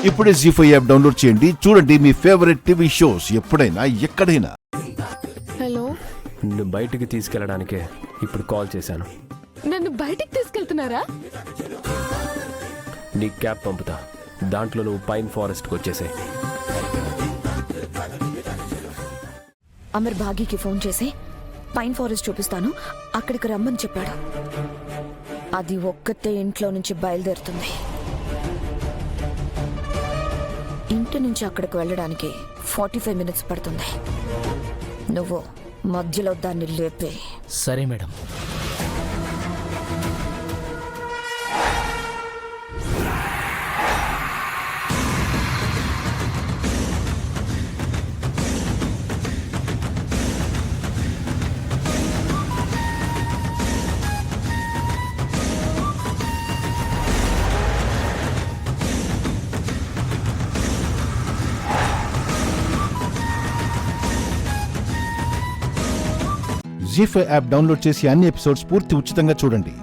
ఇప్పుడే జీ5 app download చేయండి. చూడండి మీ ఫేవరెట్ టీవీ షోస్ ఎప్పుడైనా ఎక్కడైనా. హలో, నిన్ను బయటికి తీసుకెళ్ళడానికే ఇప్పుడు కాల్ చేశాను. నన్ను బయటికి తీసుకెళ్తున్నారా? నీ క్యాబ్ పంపుతా, దాంట్లో నువ్వు పైన్ ఫారెస్ట్కి వచ్చేసే. అమర్ భాగీకి ఫోన్ చేసి పైన్ ఫారెస్ట్ చూపిస్తాను, అక్కడికి రమ్మని చెప్పాడు. అది ఒక్కతే ఇంట్లో నుంచి బయలుదేరుతుంది. ఇంటి నుంచి అక్కడికి వెళ్ళడానికి 45 మినిట్స్ పడుతుంది. నువ్వు మధ్యలో దాన్ని లేపే. సరే మేడం. జీ5 యాప్ డౌన్లోడ్ చేసి అన్ని ఎపిసోడ్స్ పూర్తి ఉచితంగా చూడండి.